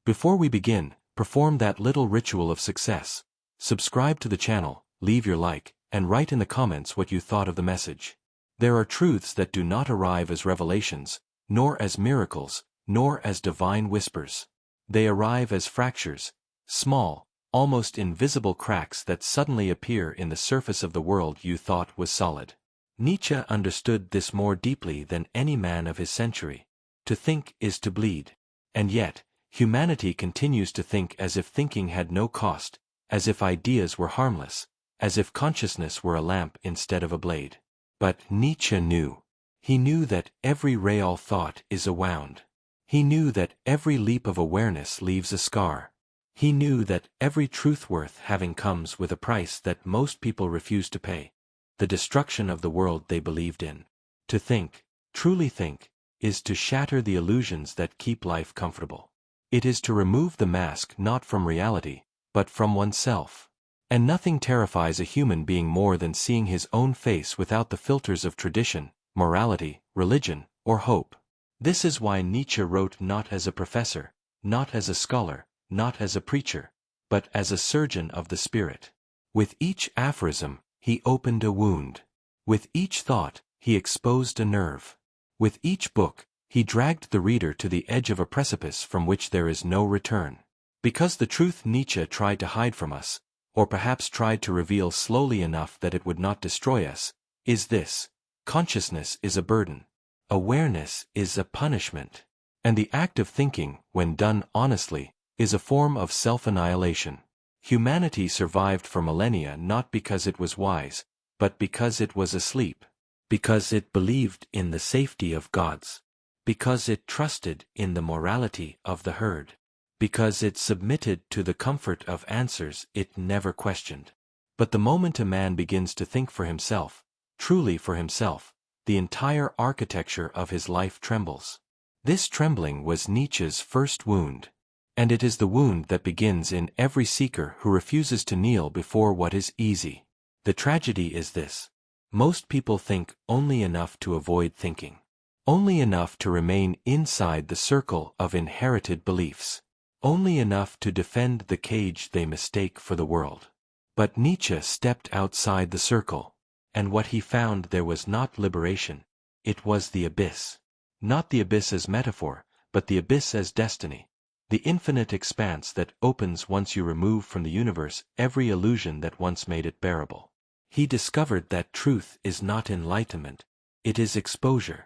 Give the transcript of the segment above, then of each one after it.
Before we begin, perform that little ritual of success. Subscribe to the channel, leave your like, and write in the comments what you thought of the message. There are truths that do not arrive as revelations, nor as miracles, nor as divine whispers. They arrive as fractures, small, almost invisible cracks that suddenly appear in the surface of the world you thought was solid. Nietzsche understood this more deeply than any man of his century. To think is to bleed. And yet, humanity continues to think as if thinking had no cost, as if ideas were harmless, as if consciousness were a lamp instead of a blade. But Nietzsche knew. He knew that every real thought is a wound. He knew that every leap of awareness leaves a scar. He knew that every truth worth having comes with a price that most people refuse to pay: the destruction of the world they believed in. To think, truly think, is to shatter the illusions that keep life comfortable. It is to remove the mask not from reality, but from oneself. And nothing terrifies a human being more than seeing his own face without the filters of tradition, morality, religion, or hope. This is why Nietzsche wrote not as a professor, not as a scholar, not as a preacher, but as a surgeon of the spirit. With each aphorism, he opened a wound. With each thought, he exposed a nerve. With each book, he dragged the reader to the edge of a precipice from which there is no return. Because the truth Nietzsche tried to hide from us, or perhaps tried to reveal slowly enough that it would not destroy us, is this: consciousness is a burden. Awareness is a punishment. And the act of thinking, when done honestly, is a form of self-annihilation. Humanity survived for millennia not because it was wise, but because it was asleep. Because it believed in the safety of gods. Because it trusted in the morality of the herd. Because it submitted to the comfort of answers it never questioned. But the moment a man begins to think for himself, truly for himself, the entire architecture of his life trembles. This trembling was Nietzsche's first wound. And it is the wound that begins in every seeker who refuses to kneel before what is easy. The tragedy is this: most people think only enough to avoid thinking. Only enough to remain inside the circle of inherited beliefs. Only enough to defend the cage they mistake for the world. But Nietzsche stepped outside the circle, and what he found there was not liberation, it was the abyss. Not the abyss as metaphor, but the abyss as destiny. The infinite expanse that opens once you remove from the universe every illusion that once made it bearable. He discovered that truth is not enlightenment, it is exposure.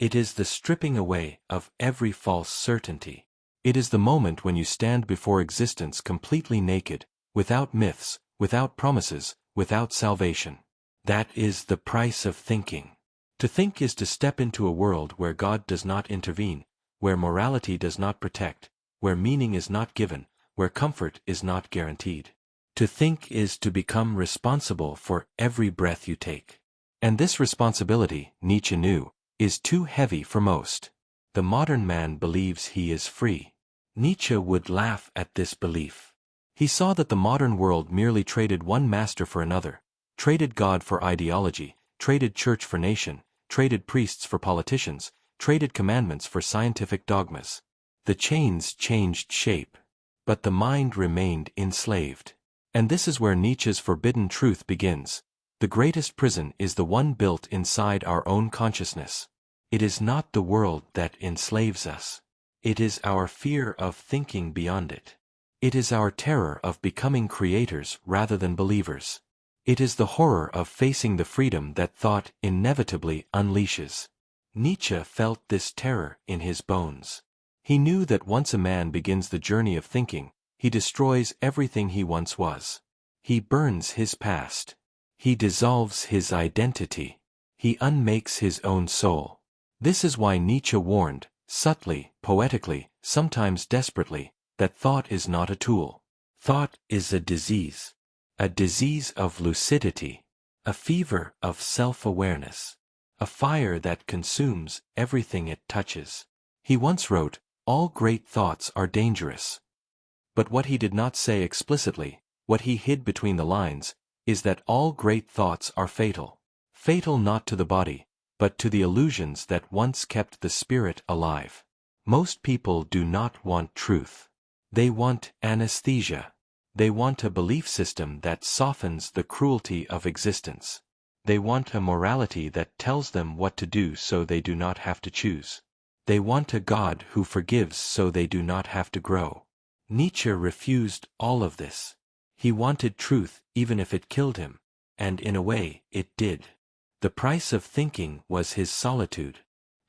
It is the stripping away of every false certainty. It is the moment when you stand before existence completely naked, without myths, without promises, without salvation. That is the price of thinking. To think is to step into a world where God does not intervene, where morality does not protect, where meaning is not given, where comfort is not guaranteed. To think is to become responsible for every breath you take. And this responsibility, Nietzsche knew, is too heavy for most. The modern man believes he is free. Nietzsche would laugh at this belief. He saw that the modern world merely traded one master for another, traded God for ideology, traded church for nation, traded priests for politicians, traded commandments for scientific dogmas. The chains changed shape, but the mind remained enslaved. And this is where Nietzsche's forbidden truth begins. The greatest prison is the one built inside our own consciousness. It is not the world that enslaves us. It is our fear of thinking beyond it. It is our terror of becoming creators rather than believers. It is the horror of facing the freedom that thought inevitably unleashes. Nietzsche felt this terror in his bones. He knew that once a man begins the journey of thinking, he destroys everything he once was. He burns his past. He dissolves his identity. He unmakes his own soul. This is why Nietzsche warned, subtly, poetically, sometimes desperately, that thought is not a tool. Thought is a disease of lucidity, a fever of self-awareness, a fire that consumes everything it touches. He once wrote, "All great thoughts are dangerous." But what he did not say explicitly, what he hid between the lines, is that all great thoughts are fatal. Fatal not to the body, but to the illusions that once kept the spirit alive. Most people do not want truth. They want anesthesia. They want a belief system that softens the cruelty of existence. They want a morality that tells them what to do so they do not have to choose. They want a God who forgives so they do not have to grow. Nietzsche refused all of this. He wanted truth even if it killed him, and in a way, it did. The price of thinking was his solitude.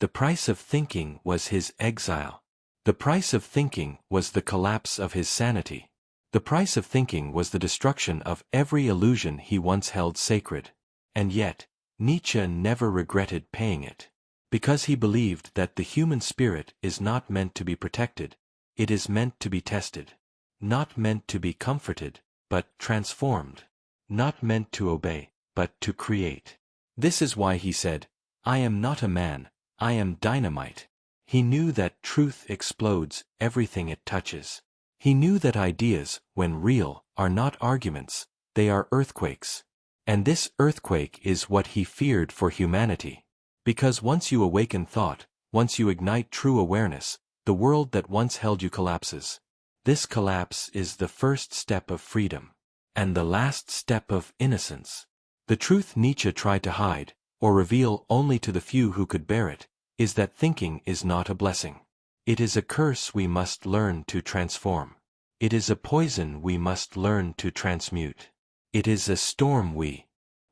The price of thinking was his exile. The price of thinking was the collapse of his sanity. The price of thinking was the destruction of every illusion he once held sacred. And yet, Nietzsche never regretted paying it. Because he believed that the human spirit is not meant to be protected, it is meant to be tested. Not meant to be comforted, but transformed. Not meant to obey, but to create. This is why he said, "I am not a man, I am dynamite." He knew that truth explodes everything it touches. He knew that ideas, when real, are not arguments, they are earthquakes. And this earthquake is what he feared for humanity. Because once you awaken thought, once you ignite true awareness, the world that once held you collapses. This collapse is the first step of freedom. And the last step of innocence. The truth Nietzsche tried to hide, or reveal only to the few who could bear it, is that thinking is not a blessing. It is a curse we must learn to transform. It is a poison we must learn to transmute. It is a storm we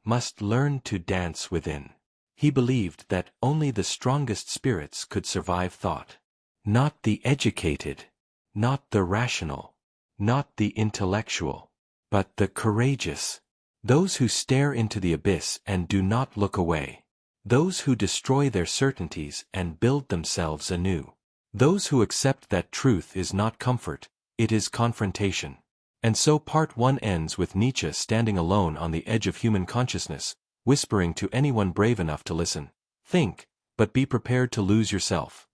must learn to dance within. He believed that only the strongest spirits could survive thought. Not the educated, not the rational, not the intellectual, but the courageous. Those who stare into the abyss and do not look away. Those who destroy their certainties and build themselves anew. Those who accept that truth is not comfort, it is confrontation. And so part 1 ends with Nietzsche standing alone on the edge of human consciousness, whispering to anyone brave enough to listen, "Think, but be prepared to lose yourself."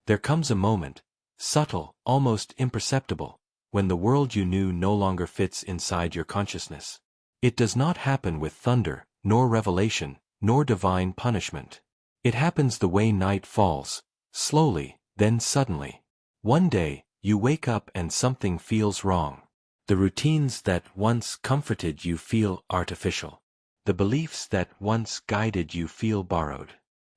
There comes a moment, subtle, almost imperceptible, when the world you knew no longer fits inside your consciousness. It does not happen with thunder, nor revelation, nor divine punishment. It happens the way night falls, slowly, then suddenly. One day, you wake up and something feels wrong. The routines that once comforted you feel artificial. The beliefs that once guided you feel borrowed.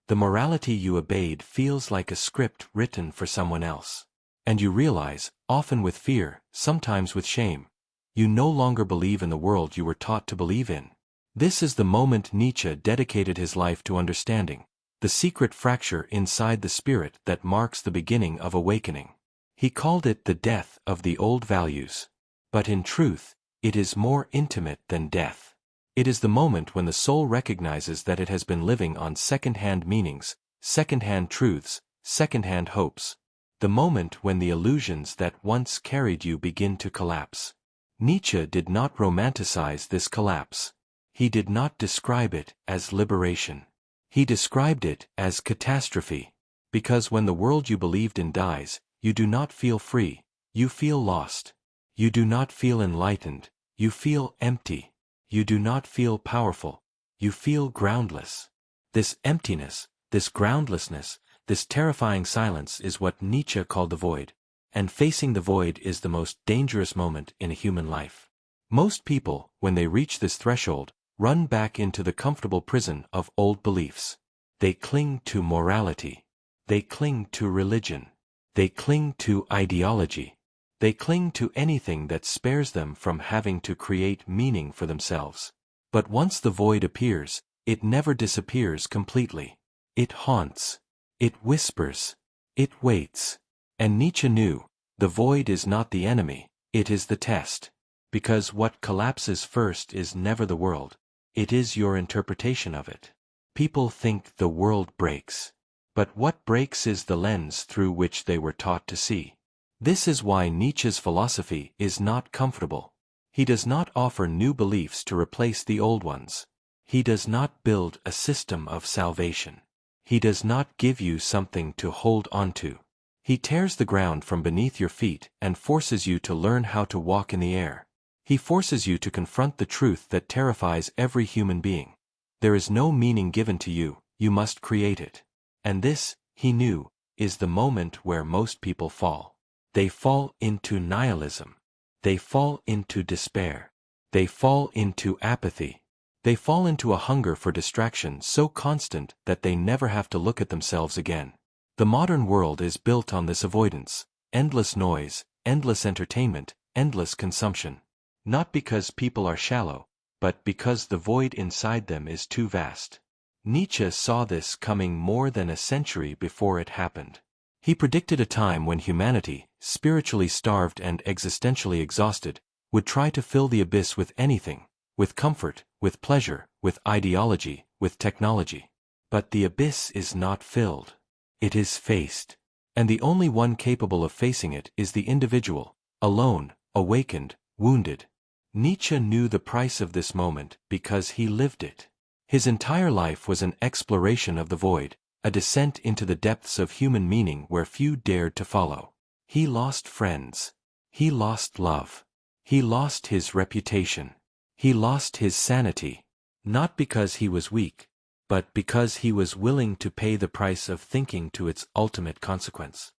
The morality you obeyed feels like a script written for someone else. And you realize, often with fear, sometimes with shame, you no longer believe in the world you were taught to believe in. This is the moment Nietzsche dedicated his life to understanding, the secret fracture inside the spirit that marks the beginning of awakening. He called it the death of the old values. But in truth, it is more intimate than death. It is the moment when the soul recognizes that it has been living on second-hand meanings, second-hand truths, second-hand hopes. The moment when the illusions that once carried you begin to collapse. Nietzsche did not romanticize this collapse. He did not describe it as liberation. He described it as catastrophe. Because when the world you believed in dies, you do not feel free, you feel lost. You do not feel enlightened, you feel empty. You do not feel powerful, you feel groundless. This emptiness, this groundlessness, this terrifying silence is what Nietzsche called the void. And facing the void is the most dangerous moment in a human life. Most people, when they reach this threshold, run back into the comfortable prison of old beliefs. They cling to morality. They cling to religion. They cling to ideology. They cling to anything that spares them from having to create meaning for themselves. But once the void appears, it never disappears completely. It haunts. It whispers. It waits. And Nietzsche knew, the void is not the enemy, it is the test. Because what collapses first is never the world. It is your interpretation of it. People think the world breaks. But what breaks is the lens through which they were taught to see. This is why Nietzsche's philosophy is not comfortable. He does not offer new beliefs to replace the old ones. He does not build a system of salvation. He does not give you something to hold onto. He tears the ground from beneath your feet and forces you to learn how to walk in the air. He forces you to confront the truth that terrifies every human being. There is no meaning given to you, you must create it. And this, he knew, is the moment where most people fall. They fall into nihilism. They fall into despair. They fall into apathy. They fall into a hunger for distraction so constant that they never have to look at themselves again. The modern world is built on this avoidance: endless noise, endless entertainment, endless consumption. Not because people are shallow, but because the void inside them is too vast. Nietzsche saw this coming more than a century before it happened. He predicted a time when humanity, spiritually starved and existentially exhausted, would try to fill the abyss with anything, with comfort, with pleasure, with ideology, with technology. But the abyss is not filled. It is faced. And the only one capable of facing it is the individual, alone, awakened, wounded. Nietzsche knew the price of this moment because he lived it. His entire life was an exploration of the void, a descent into the depths of human meaning where few dared to follow. He lost friends. He lost love. He lost his reputation. He lost his sanity. Not because he was weak, but because he was willing to pay the price of thinking to its ultimate consequence.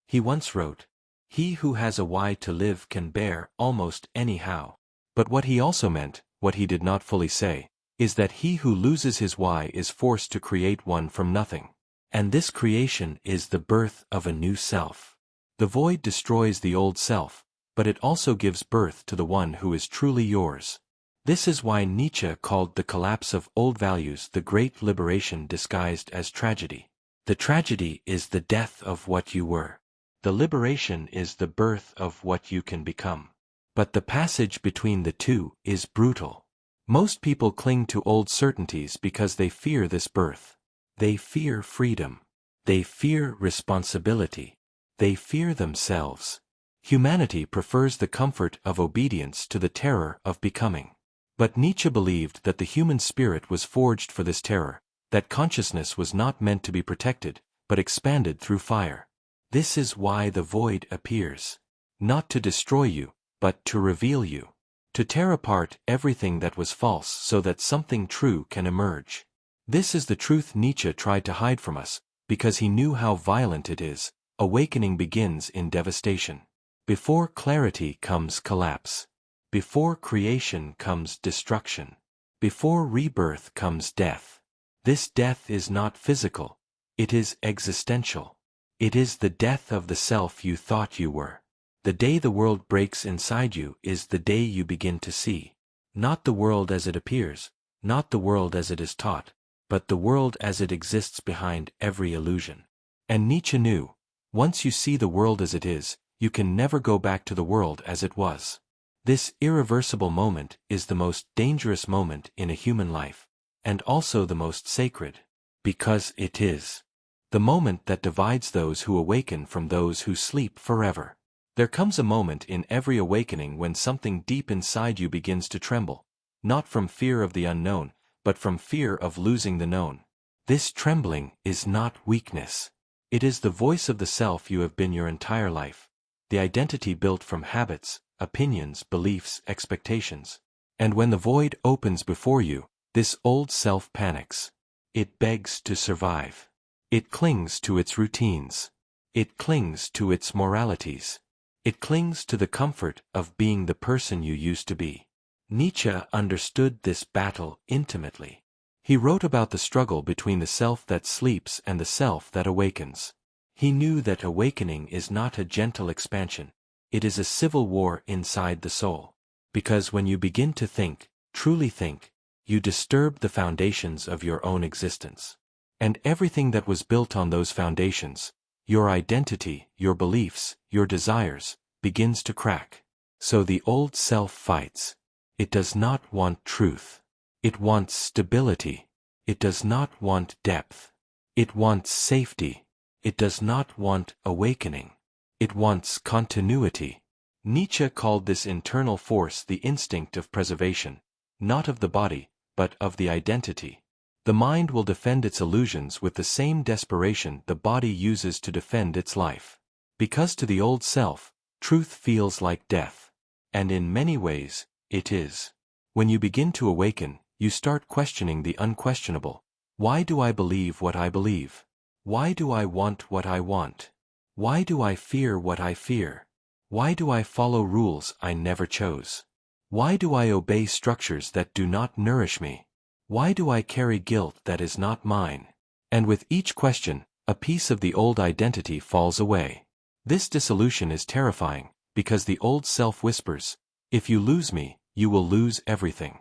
He once wrote, "He who has a why to live can bear almost any how." But what he also meant, what he did not fully say, is that he who loses his why is forced to create one from nothing. And this creation is the birth of a new self. The void destroys the old self, but it also gives birth to the one who is truly yours. This is why Nietzsche called the collapse of old values the great liberation disguised as tragedy. The tragedy is the death of what you were. The liberation is the birth of what you can become. But the passage between the two is brutal. Most people cling to old certainties because they fear this birth. They fear freedom. They fear responsibility. They fear themselves. Humanity prefers the comfort of obedience to the terror of becoming. But Nietzsche believed that the human spirit was forged for this terror, that consciousness was not meant to be protected, but expanded through fire. This is why the void appears. Not to destroy you, but to reveal you. To tear apart everything that was false so that something true can emerge. This is the truth Nietzsche tried to hide from us, because he knew how violent it is. Awakening begins in devastation. Before clarity comes collapse. Before creation comes destruction. Before rebirth comes death. This death is not physical. It is existential. It is the death of the self you thought you were. The day the world breaks inside you is the day you begin to see. Not the world as it appears, not the world as it is taught, but the world as it exists behind every illusion. And Nietzsche knew, once you see the world as it is, you can never go back to the world as it was. This irreversible moment is the most dangerous moment in a human life, and also the most sacred, because it is the moment that divides those who awaken from those who sleep forever. There comes a moment in every awakening when something deep inside you begins to tremble, not from fear of the unknown, but from fear of losing the known. This trembling is not weakness. It is the voice of the self you have been your entire life, the identity built from habits, opinions, beliefs, expectations. And when the void opens before you, this old self panics. It begs to survive. It clings to its routines. It clings to its moralities. It clings to the comfort of being the person you used to be. Nietzsche understood this battle intimately. He wrote about the struggle between the self that sleeps and the self that awakens. He knew that awakening is not a gentle expansion. It is a civil war inside the soul. Because when you begin to think, truly think, you disturb the foundations of your own existence. And everything that was built on those foundations, your identity, your beliefs, your desires, begins to crack. So the old self fights. It does not want truth. It wants stability. It does not want depth. It wants safety. It does not want awakening. It wants continuity. Nietzsche called this internal force the instinct of preservation, not of the body, but of the identity. The mind will defend its illusions with the same desperation the body uses to defend its life. Because to the old self, truth feels like death. And in many ways, it is. When you begin to awaken, you start questioning the unquestionable. Why do I believe what I believe? Why do I want what I want? Why do I fear what I fear? Why do I follow rules I never chose? Why do I obey structures that do not nourish me? Why do I carry guilt that is not mine? And with each question, a piece of the old identity falls away. This dissolution is terrifying, because the old self whispers, "If you lose me, you will lose everything."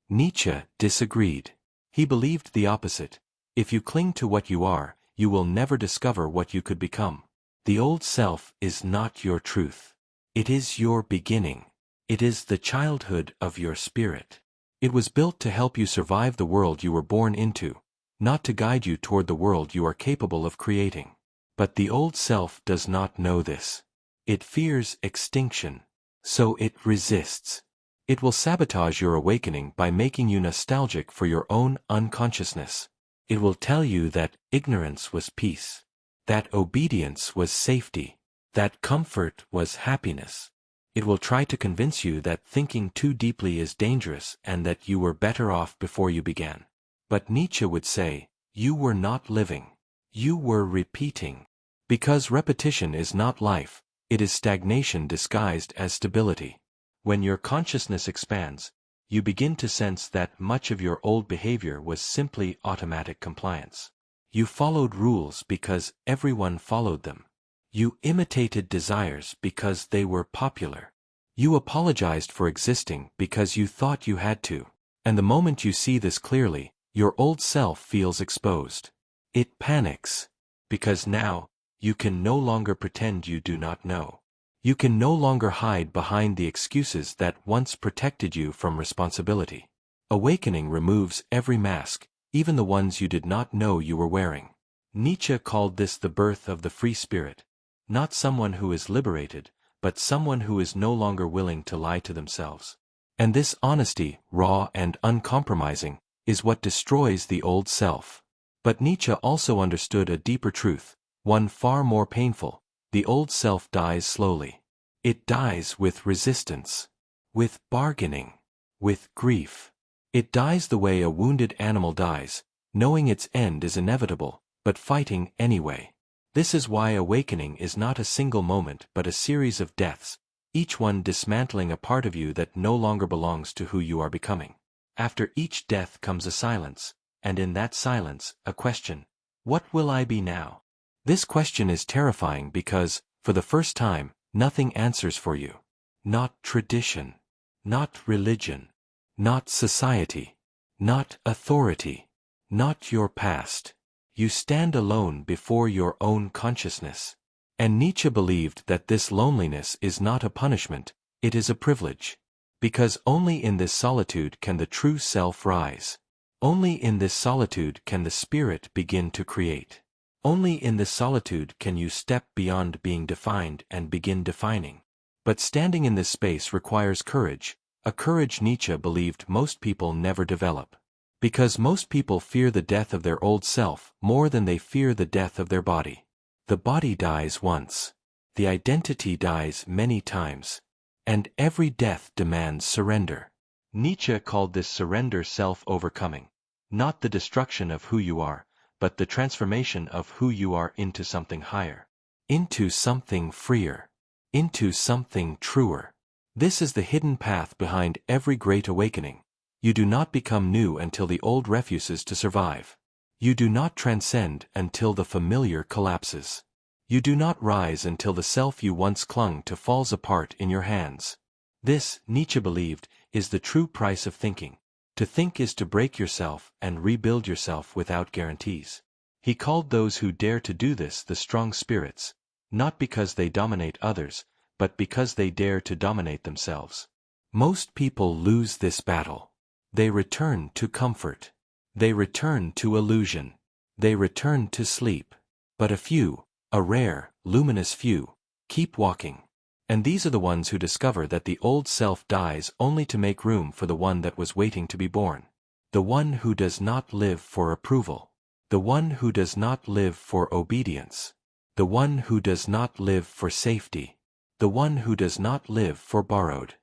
Nietzsche disagreed. He believed the opposite. If you cling to what you are, you will never discover what you could become. The old self is not your truth. It is your beginning. It is the childhood of your spirit. It was built to help you survive the world you were born into, not to guide you toward the world you are capable of creating. But the old self does not know this. It fears extinction. So it resists. It will sabotage your awakening by making you nostalgic for your own unconsciousness. It will tell you that ignorance was peace, that obedience was safety, that comfort was happiness. It will try to convince you that thinking too deeply is dangerous and that you were better off before you began. But Nietzsche would say, you were not living. You were repeating. Because repetition is not life, it is stagnation disguised as stability. When your consciousness expands, you begin to sense that much of your old behavior was simply automatic compliance. You followed rules because everyone followed them. You imitated desires because they were popular. You apologized for existing because you thought you had to. And the moment you see this clearly, your old self feels exposed. It panics. Because now, you can no longer pretend you do not know. You can no longer hide behind the excuses that once protected you from responsibility. Awakening removes every mask, even the ones you did not know you were wearing. Nietzsche called this the birth of the free spirit. Not someone who is liberated, but someone who is no longer willing to lie to themselves. And this honesty, raw and uncompromising, is what destroys the old self. But Nietzsche also understood a deeper truth, one far more painful. The old self dies slowly. It dies with resistance, with bargaining, with grief. It dies the way a wounded animal dies, knowing its end is inevitable, but fighting anyway. This is why awakening is not a single moment but a series of deaths, each one dismantling a part of you that no longer belongs to who you are becoming. After each death comes a silence, and in that silence, a question. What will I be now? This question is terrifying because, for the first time, nothing answers for you. Not tradition. Not religion. Not society. Not authority. Not your past. You stand alone before your own consciousness. And Nietzsche believed that this loneliness is not a punishment, it is a privilege. Because only in this solitude can the true self rise. Only in this solitude can the spirit begin to create. Only in this solitude can you step beyond being defined and begin defining. But standing in this space requires courage, a courage Nietzsche believed most people never develop. Because most people fear the death of their old self more than they fear the death of their body. The body dies once. The identity dies many times. And every death demands surrender. Nietzsche called this surrender self-overcoming. Not the destruction of who you are, but the transformation of who you are into something higher. Into something freer. Into something truer. This is the hidden path behind every great awakening. You do not become new until the old refuses to survive. You do not transcend until the familiar collapses. You do not rise until the self you once clung to falls apart in your hands. This, Nietzsche believed, is the true price of thinking. To think is to break yourself and rebuild yourself without guarantees. He called those who dare to do this the strong spirits, not because they dominate others, but because they dare to dominate themselves. Most people lose this battle. They return to comfort. They return to illusion. They return to sleep. But a few, a rare, luminous few, keep walking. And these are the ones who discover that the old self dies only to make room for the one that was waiting to be born. The one who does not live for approval. The one who does not live for obedience. The one who does not live for safety. The one who does not live for borrowed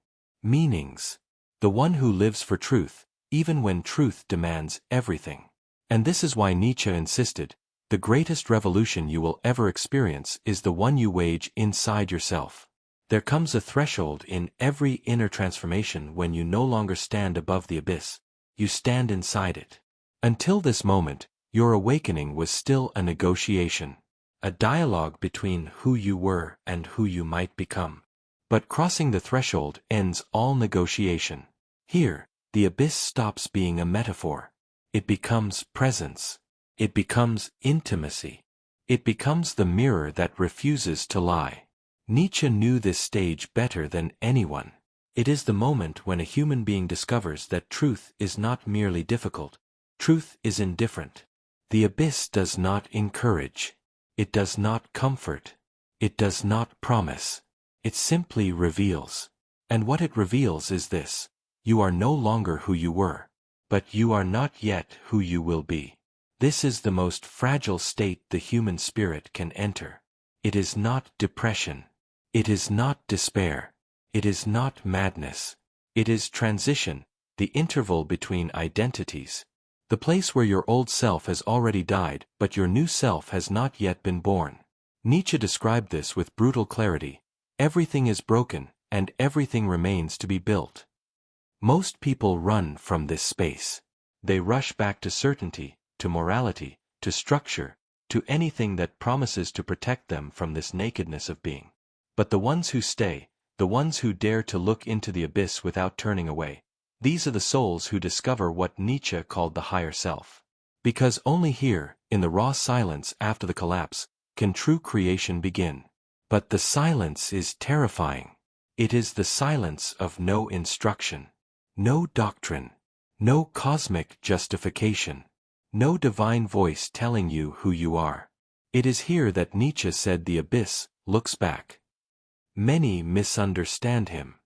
meanings. The one who lives for truth, even when truth demands everything. And this is why Nietzsche insisted, the greatest revolution you will ever experience is the one you wage inside yourself. There comes a threshold in every inner transformation when you no longer stand above the abyss, you stand inside it. Until this moment, your awakening was still a negotiation, a dialogue between who you were and who you might become. But crossing the threshold ends all negotiation. Here, the abyss stops being a metaphor. It becomes presence. It becomes intimacy. It becomes the mirror that refuses to lie. Nietzsche knew this stage better than anyone. It is the moment when a human being discovers that truth is not merely difficult. Truth is indifferent. The abyss does not encourage. It does not comfort. It does not promise. It simply reveals. And what it reveals is this: you are no longer who you were, but you are not yet who you will be. This is the most fragile state the human spirit can enter. It is not depression. It is not despair. It is not madness. It is transition, the interval between identities. The place where your old self has already died, but your new self has not yet been born. Nietzsche described this with brutal clarity. Everything is broken, and everything remains to be built. Most people run from this space. They rush back to certainty, to morality, to structure, to anything that promises to protect them from this nakedness of being. But the ones who stay, the ones who dare to look into the abyss without turning away, these are the souls who discover what Nietzsche called the higher self. Because only here, in the raw silence after the collapse, can true creation begin. But the silence is terrifying. It is the silence of no instruction, no doctrine, no cosmic justification, no divine voice telling you who you are. It is here that Nietzsche said the abyss looks back. Many misunderstand him.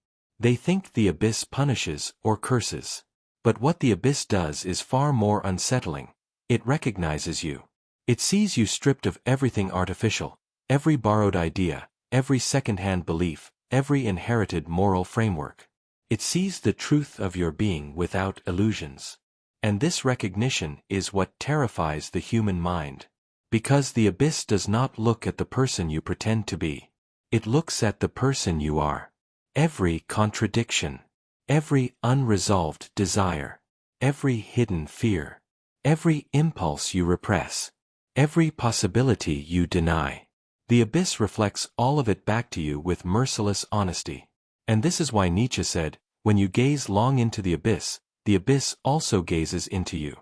They think the abyss punishes or curses. But what the abyss does is far more unsettling. It recognizes you. It sees you stripped of everything artificial, every borrowed idea, every second-hand belief, every inherited moral framework. It sees the truth of your being without illusions. And this recognition is what terrifies the human mind. Because the abyss does not look at the person you pretend to be. It looks at the person you are. Every contradiction, every unresolved desire, every hidden fear, every impulse you repress, every possibility you deny. The abyss reflects all of it back to you with merciless honesty. And this is why Nietzsche said, when you gaze long into the abyss also gazes into you.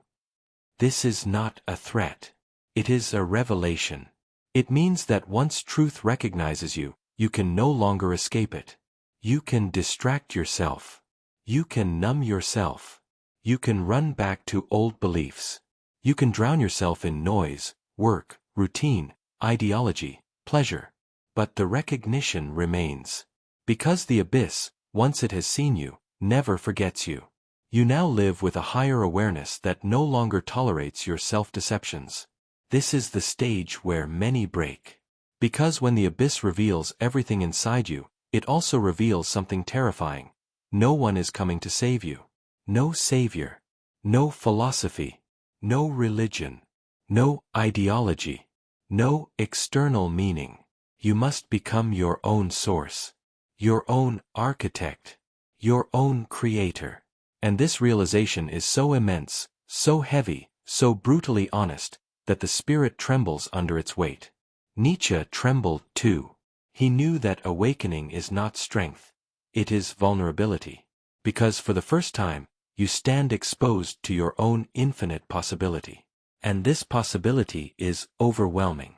This is not a threat. It is a revelation. It means that once truth recognizes you, you can no longer escape it. You can distract yourself. You can numb yourself. You can run back to old beliefs. You can drown yourself in noise, work, routine, ideology, pleasure. But the recognition remains. Because the abyss, once it has seen you, never forgets you. You now live with a higher awareness that no longer tolerates your self-deceptions. This is the stage where many break. Because when the abyss reveals everything inside you, it also reveals something terrifying. No one is coming to save you. No savior. No philosophy. No religion. No ideology. No external meaning. You must become your own source. Your own architect. Your own creator. And this realization is so immense, so heavy, so brutally honest, that the spirit trembles under its weight. Nietzsche trembled too. He knew that awakening is not strength. It is vulnerability. Because for the first time, you stand exposed to your own infinite possibility. And this possibility is overwhelming.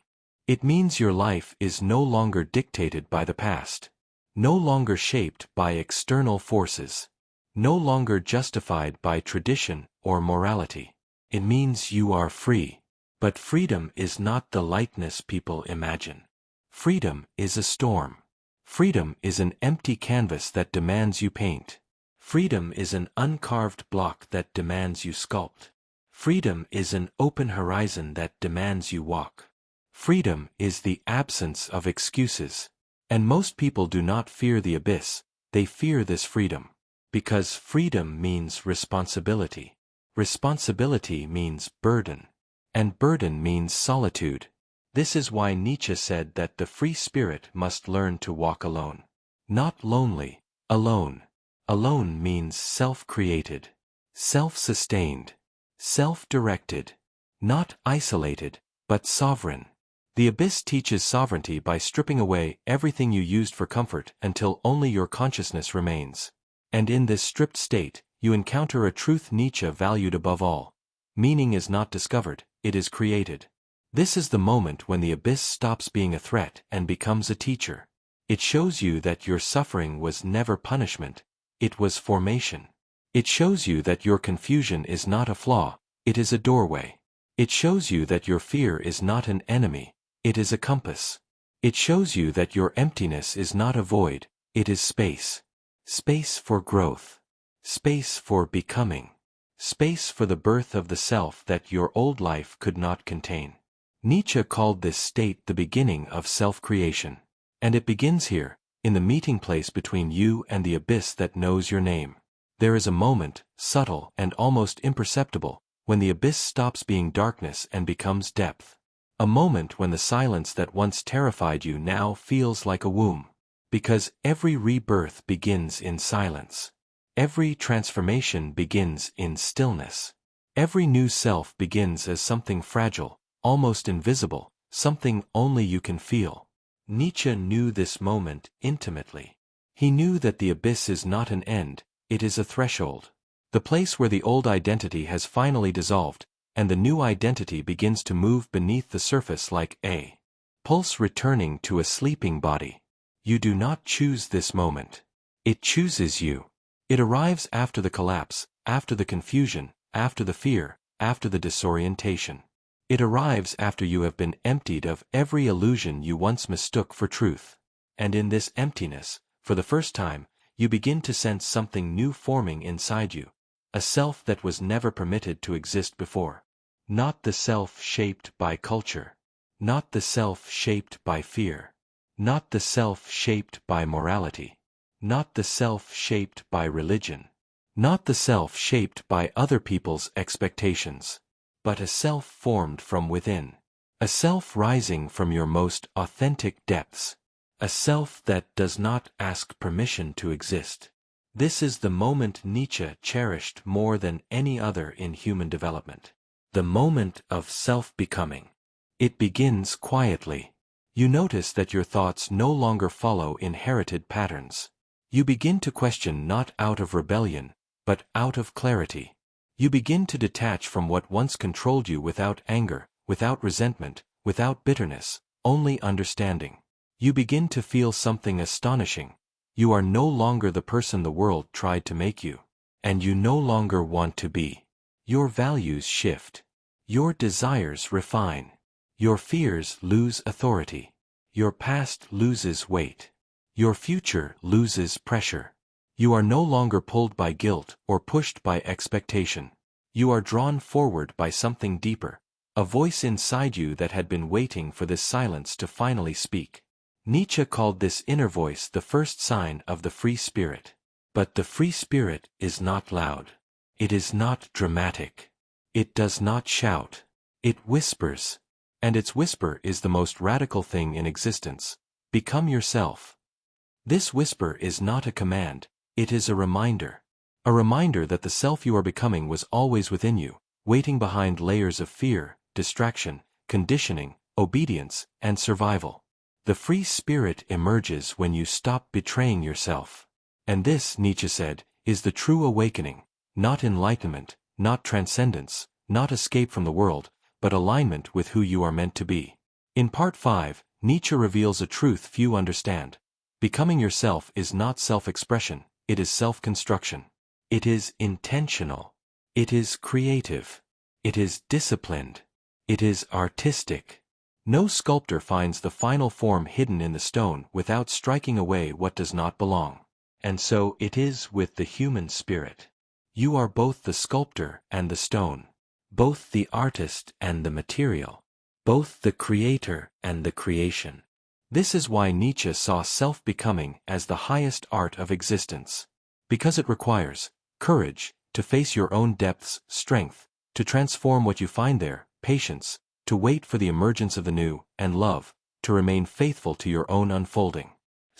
It means your life is no longer dictated by the past. No longer shaped by external forces. No longer justified by tradition or morality. It means you are free. But freedom is not the lightness people imagine. Freedom is a storm. Freedom is an empty canvas that demands you paint. Freedom is an uncarved block that demands you sculpt. Freedom is an open horizon that demands you walk. Freedom is the absence of excuses. And most people do not fear the abyss, they fear this freedom. Because freedom means responsibility. Responsibility means burden. And burden means solitude. This is why Nietzsche said that the free spirit must learn to walk alone. Not lonely, alone. Alone means self-created, self-sustained, self-directed. Not isolated, but sovereign. The abyss teaches sovereignty by stripping away everything you used for comfort until only your consciousness remains. And in this stripped state, you encounter a truth Nietzsche valued above all. Meaning is not discovered, it is created. This is the moment when the abyss stops being a threat and becomes a teacher. It shows you that your suffering was never punishment, it was formation. It shows you that your confusion is not a flaw, it is a doorway. It shows you that your fear is not an enemy, it is a compass. It shows you that your emptiness is not a void, it is space. Space for growth. Space for becoming. Space for the birth of the self that your old life could not contain. Nietzsche called this state the beginning of self-creation. And it begins here, in the meeting place between you and the abyss that knows your name. There is a moment, subtle and almost imperceptible, when the abyss stops being darkness and becomes depth. A moment when the silence that once terrified you now feels like a womb. Because every rebirth begins in silence. Every transformation begins in stillness. Every new self begins as something fragile, almost invisible, something only you can feel. Nietzsche knew this moment intimately. He knew that the abyss is not an end, it is a threshold. The place where the old identity has finally dissolved, and the new identity begins to move beneath the surface like a pulse returning to a sleeping body. You do not choose this moment. It chooses you. It arrives after the collapse, after the confusion, after the fear, after the disorientation. It arrives after you have been emptied of every illusion you once mistook for truth. And in this emptiness, for the first time, you begin to sense something new forming inside you. A self that was never permitted to exist before. Not the self shaped by culture. Not the self shaped by fear. Not the self shaped by morality. Not the self shaped by religion. Not the self shaped by other people's expectations. But a self formed from within. A self rising from your most authentic depths. A self that does not ask permission to exist. This is the moment Nietzsche cherished more than any other in human development. The moment of self-becoming. It begins quietly. You notice that your thoughts no longer follow inherited patterns. You begin to question not out of rebellion, but out of clarity. You begin to detach from what once controlled you without anger, without resentment, without bitterness, only understanding. You begin to feel something astonishing. You are no longer the person the world tried to make you. And you no longer want to be. Your values shift. Your desires refine. Your fears lose authority. Your past loses weight. Your future loses pressure. You are no longer pulled by guilt or pushed by expectation. You are drawn forward by something deeper, a voice inside you that had been waiting for this silence to finally speak. Nietzsche called this inner voice the first sign of the free spirit. But the free spirit is not loud. It is not dramatic. It does not shout. It whispers. And its whisper is the most radical thing in existence. Become yourself. This whisper is not a command, it is a reminder. A reminder that the self you are becoming was always within you, waiting behind layers of fear, distraction, conditioning, obedience, and survival. The free spirit emerges when you stop betraying yourself. And this, Nietzsche said, is the true awakening, not enlightenment, not transcendence, not escape from the world, but alignment with who you are meant to be. In Part 5, Nietzsche reveals a truth few understand. Becoming yourself is not self-expression, it is self-construction. It is intentional. It is creative. It is disciplined. It is artistic. No sculptor finds the final form hidden in the stone without striking away what does not belong. And so it is with the human spirit. You are both the sculptor and the stone, both the artist and the material, both the creator and the creation. This is why Nietzsche saw self-becoming as the highest art of existence. Because it requires courage to face your own depths, strength to transform what you find there, patience to wait for the emergence of the new, and love to remain faithful to your own unfolding.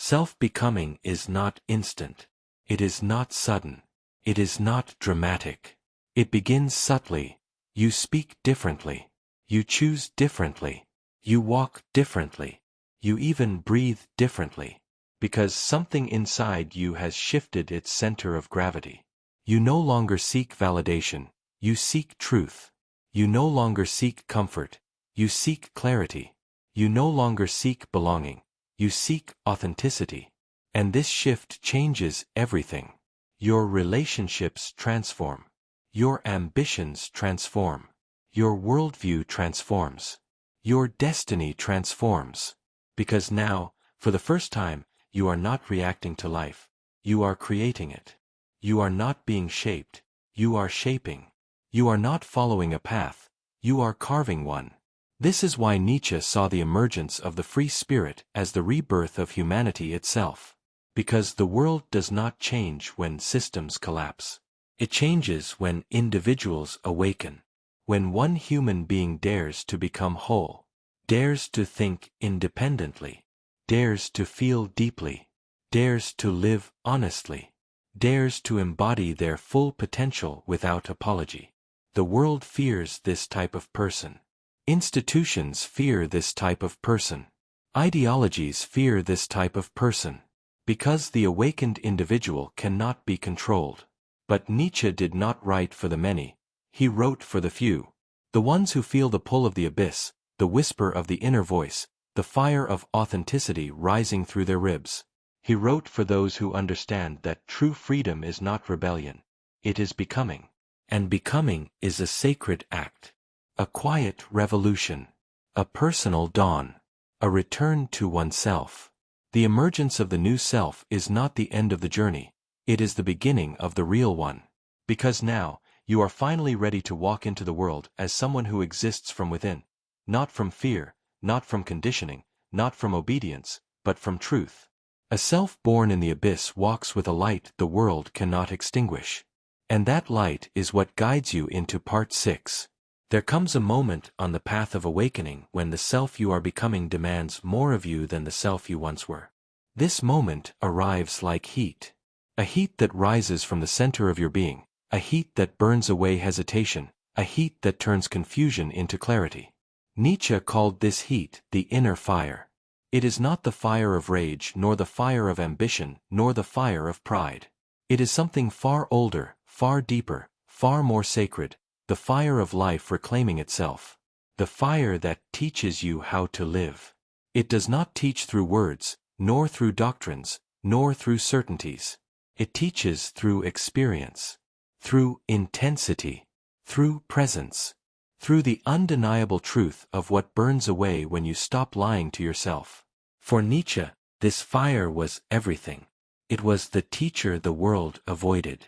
Self-becoming is not instant. It is not sudden. It is not dramatic. It begins subtly. You speak differently. You choose differently. You walk differently. You even breathe differently. Because something inside you has shifted its center of gravity. You no longer seek validation. You seek truth. You no longer seek comfort. You seek clarity. You no longer seek belonging. You seek authenticity. And this shift changes everything. Your relationships transform. Your ambitions transform. Your worldview transforms. Your destiny transforms. Because now, for the first time, you are not reacting to life. You are creating it. You are not being shaped. You are shaping. You are not following a path. You are carving one. This is why Nietzsche saw the emergence of the free spirit as the rebirth of humanity itself. Because the world does not change when systems collapse. It changes when individuals awaken. When one human being dares to become whole. Dares to think independently. Dares to feel deeply. Dares to live honestly. Dares to embody their full potential without apology. The world fears this type of person. Institutions fear this type of person. Ideologies fear this type of person. Because the awakened individual cannot be controlled. But Nietzsche did not write for the many. He wrote for the few. The ones who feel the pull of the abyss, the whisper of the inner voice, the fire of authenticity rising through their ribs. He wrote for those who understand that true freedom is not rebellion. It is becoming. And becoming is a sacred act. A quiet revolution. A personal dawn. A return to oneself. The emergence of the new self is not the end of the journey. It is the beginning of the real one. Because now, you are finally ready to walk into the world as someone who exists from within. Not from fear, not from conditioning, not from obedience, but from truth. A self born in the abyss walks with a light the world cannot extinguish. And that light is what guides you into part 6. There comes a moment on the path of awakening when the self you are becoming demands more of you than the self you once were. This moment arrives like heat. A heat that rises from the center of your being, a heat that burns away hesitation, a heat that turns confusion into clarity. Nietzsche called this heat the inner fire. It is not the fire of rage, nor the fire of ambition, nor the fire of pride. It is something far older, far deeper, far more sacred, the fire of life reclaiming itself. The fire that teaches you how to live. It does not teach through words, nor through doctrines, nor through certainties. It teaches through experience, through intensity, through presence, through the undeniable truth of what burns away when you stop lying to yourself. For Nietzsche, this fire was everything. It was the teacher the world avoided,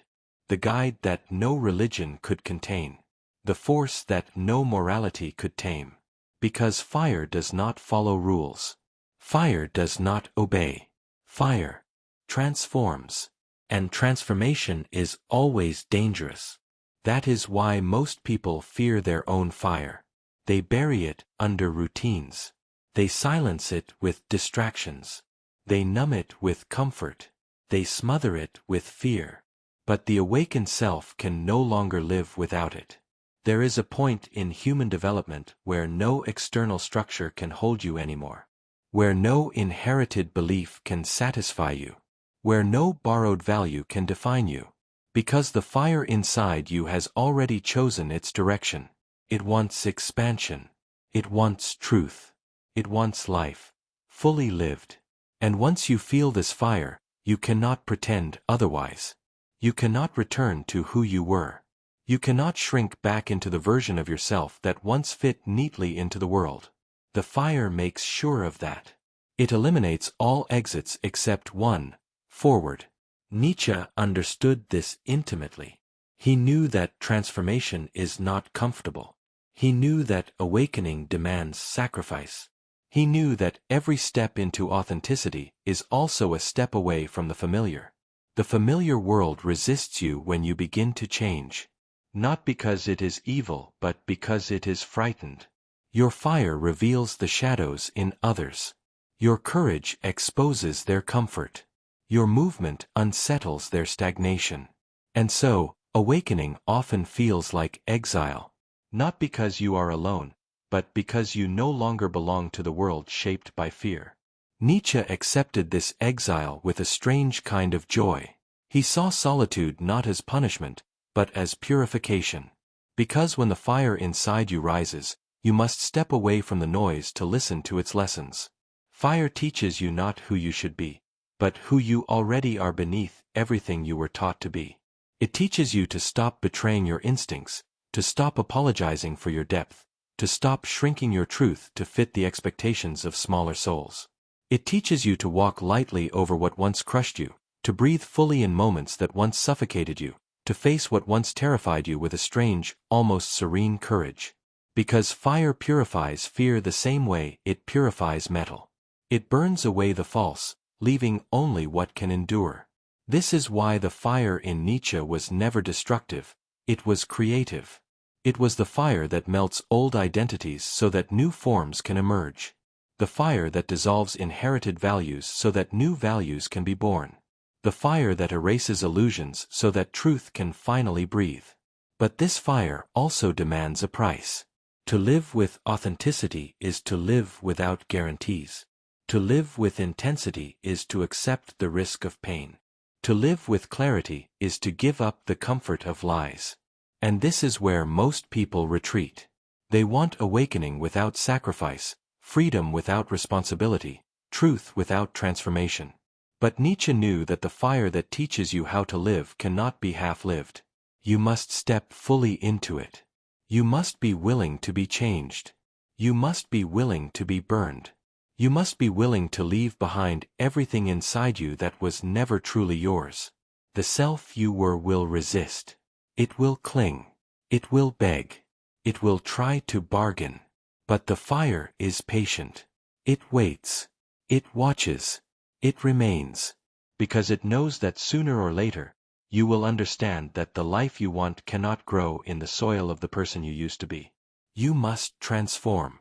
the guide that no religion could contain, the force that no morality could tame. Because fire does not follow rules. Fire does not obey. Fire transforms. And transformation is always dangerous. That is why most people fear their own fire. They bury it under routines. They silence it with distractions. They numb it with comfort. They smother it with fear. But the awakened self can no longer live without it. There is a point in human development where no external structure can hold you anymore. Where no inherited belief can satisfy you. Where no borrowed value can define you. Because the fire inside you has already chosen its direction. It wants expansion. It wants truth. It wants life, fully lived. And once you feel this fire, you cannot pretend otherwise. You cannot return to who you were. You cannot shrink back into the version of yourself that once fit neatly into the world. The fire makes sure of that. It eliminates all exits except one, forward. Nietzsche understood this intimately. He knew that transformation is not comfortable. He knew that awakening demands sacrifice. He knew that every step into authenticity is also a step away from the familiar. The familiar world resists you when you begin to change. Not because it is evil, but because it is frightened. Your fire reveals the shadows in others. Your courage exposes their comfort. Your movement unsettles their stagnation. And so, awakening often feels like exile. Not because you are alone, but because you no longer belong to the world shaped by fear. Nietzsche accepted this exile with a strange kind of joy. He saw solitude not as punishment, but as purification. Because when the fire inside you rises, you must step away from the noise to listen to its lessons. Fire teaches you not who you should be, but who you already are beneath everything you were taught to be. It teaches you to stop betraying your instincts, to stop apologizing for your depth, to stop shrinking your truth to fit the expectations of smaller souls. It teaches you to walk lightly over what once crushed you, to breathe fully in moments that once suffocated you, to face what once terrified you with a strange, almost serene courage. Because fire purifies fear the same way it purifies metal. It burns away the false, leaving only what can endure. This is why the fire in Nietzsche was never destructive, it was creative. It was the fire that melts old identities so that new forms can emerge. The fire that dissolves inherited values so that new values can be born. The fire that erases illusions so that truth can finally breathe. But this fire also demands a price. To live with authenticity is to live without guarantees. To live with intensity is to accept the risk of pain. To live with clarity is to give up the comfort of lies. And this is where most people retreat. They want awakening without sacrifice, freedom without responsibility, truth without transformation. But Nietzsche knew that the fire that teaches you how to live cannot be half-lived. You must step fully into it. You must be willing to be changed. You must be willing to be burned. You must be willing to leave behind everything inside you that was never truly yours. The self you were will resist. It will cling. It will beg. It will try to bargain. But the fire is patient. It waits. It watches. It remains. Because it knows that sooner or later, you will understand that the life you want cannot grow in the soil of the person you used to be. You must transform.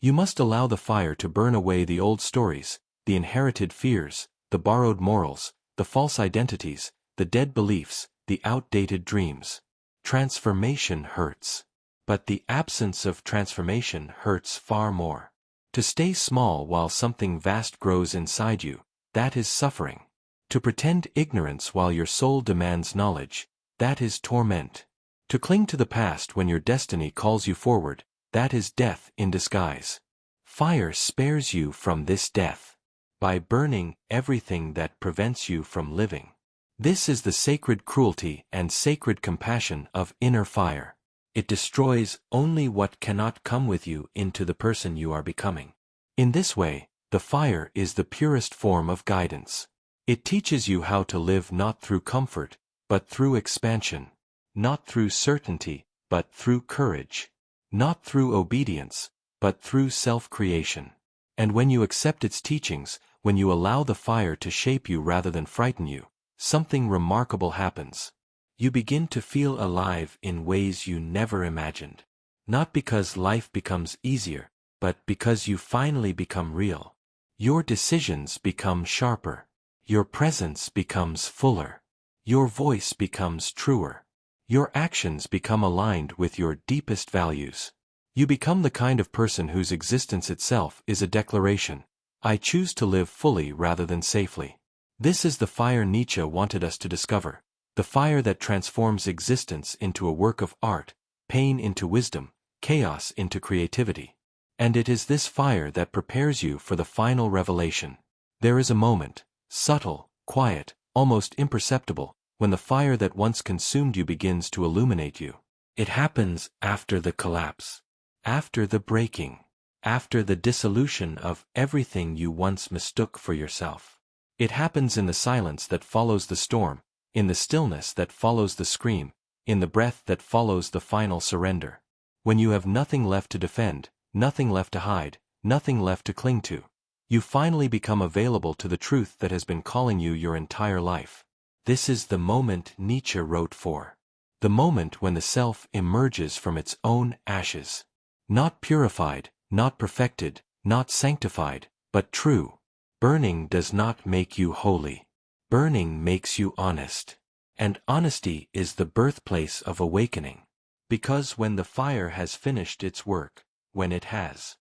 You must allow the fire to burn away the old stories, the inherited fears, the borrowed morals, the false identities, the dead beliefs, the outdated dreams. Transformation hurts. But the absence of transformation hurts far more. To stay small while something vast grows inside you, that is suffering. To pretend ignorance while your soul demands knowledge, that is torment. To cling to the past when your destiny calls you forward, that is death in disguise. Fire spares you from this death by burning everything that prevents you from living. This is the sacred cruelty and sacred compassion of inner fire. It destroys only what cannot come with you into the person you are becoming. In this way, the fire is the purest form of guidance. It teaches you how to live not through comfort, but through expansion. Not through certainty, but through courage. Not through obedience, but through self-creation. And when you accept its teachings, when you allow the fire to shape you rather than frighten you, something remarkable happens. You begin to feel alive in ways you never imagined. Not because life becomes easier, but because you finally become real. Your decisions become sharper. Your presence becomes fuller. Your voice becomes truer. Your actions become aligned with your deepest values. You become the kind of person whose existence itself is a declaration. I choose to live fully rather than safely. This is the fire Nietzsche wanted us to discover. The fire that transforms existence into a work of art, pain into wisdom, chaos into creativity. And it is this fire that prepares you for the final revelation. There is a moment, subtle, quiet, almost imperceptible, when the fire that once consumed you begins to illuminate you. It happens after the collapse, after the breaking, after the dissolution of everything you once mistook for yourself. It happens in the silence that follows the storm, in the stillness that follows the scream, in the breath that follows the final surrender. When you have nothing left to defend, nothing left to hide, nothing left to cling to, you finally become available to the truth that has been calling you your entire life. This is the moment Nietzsche wrote for. The moment when the self emerges from its own ashes. Not purified, not perfected, not sanctified, but true. Burning does not make you holy. Burning makes you honest. And honesty is the birthplace of awakening. Because when the fire has finished its work, when it has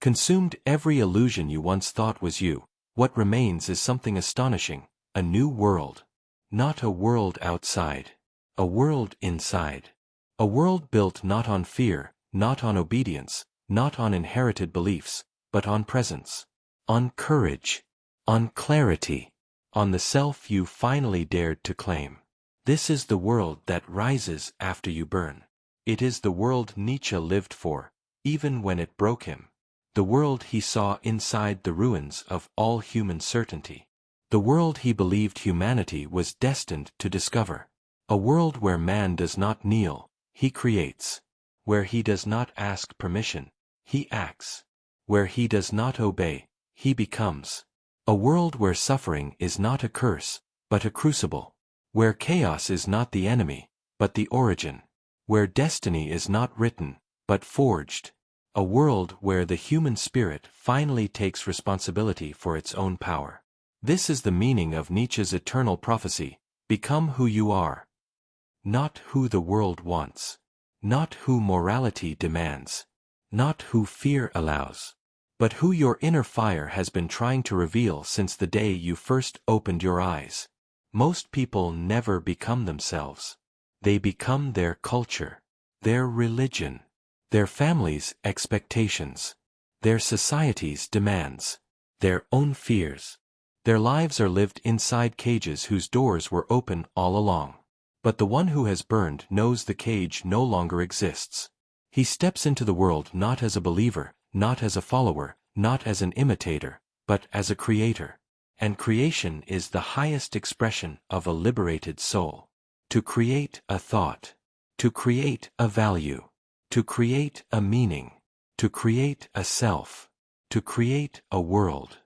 consumed every illusion you once thought was you, what remains is something astonishing, a new world. Not a world outside. A world inside. A world built not on fear, not on obedience, not on inherited beliefs, but on presence, on courage, on clarity, on the self you finally dared to claim. This is the world that rises after you burn. It is the world Nietzsche lived for, even when it broke him. The world he saw inside the ruins of all human certainty. The world he believed humanity was destined to discover. A world where man does not kneel, he creates. Where he does not ask permission, he acts. Where he does not obey, he becomes. A world where suffering is not a curse, but a crucible. Where chaos is not the enemy, but the origin. Where destiny is not written, but forged. A world where the human spirit finally takes responsibility for its own power. This is the meaning of Nietzsche's eternal prophecy: become who you are. Not who the world wants. Not who morality demands. Not who fear allows. But who your inner fire has been trying to reveal since the day you first opened your eyes. Most people never become themselves. They become their culture, their religion, their family's expectations, their society's demands, their own fears. Their lives are lived inside cages whose doors were open all along. But the one who has burned knows the cage no longer exists. He steps into the world not as a believer, not as a follower, not as an imitator, but as a creator. And creation is the highest expression of a liberated soul. To create a thought. To create a value. To create a meaning. To create a self. To create a world.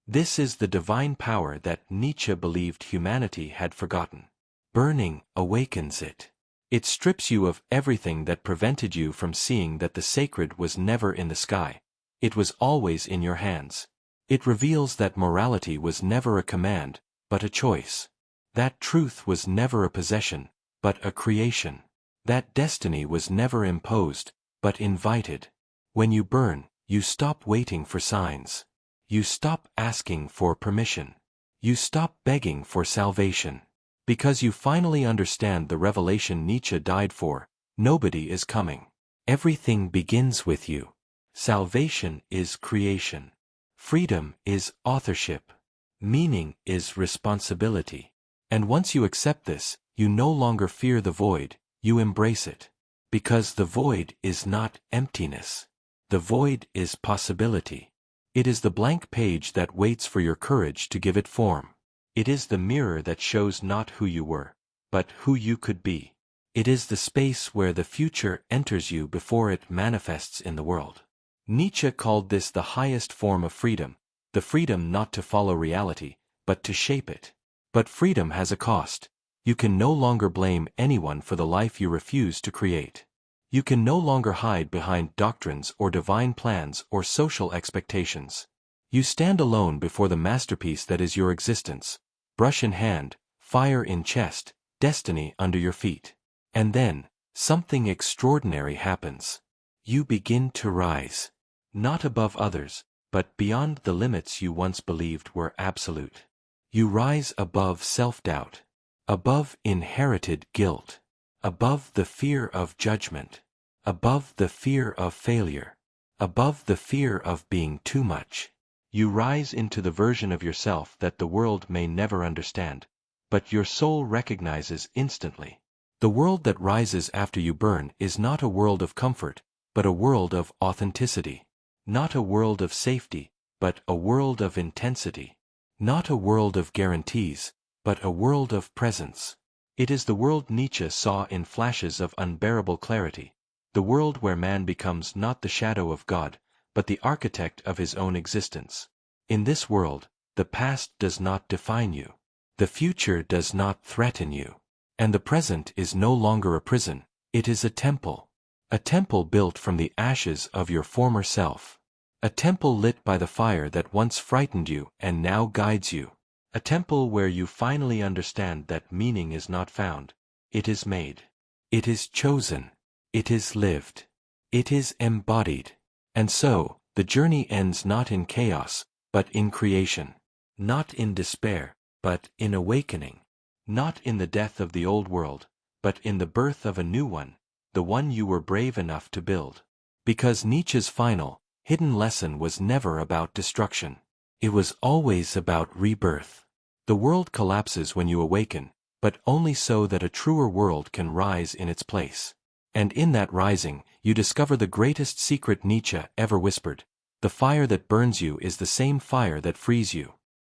This is the divine power that Nietzsche believed humanity had forgotten. Burning awakens it. It strips you of everything that prevented you from seeing that the sacred was never in the sky. It was always in your hands. It reveals that morality was never a command, but a choice. That truth was never a possession, but a creation. That destiny was never imposed, but invited. When you burn, you stop waiting for signs. You stop asking for permission. You stop begging for salvation. Because you finally understand the revelation Nietzsche died for: nobody is coming. Everything begins with you. Salvation is creation. Freedom is authorship. Meaning is responsibility. And once you accept this, you no longer fear the void, you embrace it. Because the void is not emptiness. The void is possibility. It is the blank page that waits for your courage to give it form. It is the mirror that shows not who you were, but who you could be. It is the space where the future enters you before it manifests in the world. Nietzsche called this the highest form of freedom, the freedom not to follow reality, but to shape it. But freedom has a cost. You can no longer blame anyone for the life you refuse to create. You can no longer hide behind doctrines or divine plans or social expectations. You stand alone before the masterpiece that is your existence, brush in hand, fire in chest, destiny under your feet. And then, something extraordinary happens. You begin to rise. Not above others, but beyond the limits you once believed were absolute. You rise above self-doubt, above inherited guilt, above the fear of judgment, above the fear of failure, above the fear of being too much. You rise into the version of yourself that the world may never understand, but your soul recognizes instantly. The world that rises after you burn is not a world of comfort, but a world of authenticity. Not a world of safety, but a world of intensity. Not a world of guarantees, but a world of presence. It is the world Nietzsche saw in flashes of unbearable clarity, the world where man becomes not the shadow of God, but the architect of his own existence. In this world, the past does not define you. The future does not threaten you. And the present is no longer a prison, it is a temple. A temple built from the ashes of your former self. A temple lit by the fire that once frightened you and now guides you. A temple where you finally understand that meaning is not found. It is made. It is chosen. It is lived. It is embodied. And so, the journey ends not in chaos, but in creation. Not in despair, but in awakening. Not in the death of the old world, but in the birth of a new one, the one you were brave enough to build. Because Nietzsche's final, hidden lesson was never about destruction. It was always about rebirth. The world collapses when you awaken, but only so that a truer world can rise in its place. And in that rising, you discover the greatest secret Nietzsche ever whispered. The fire that burns you is the same fire that frees you.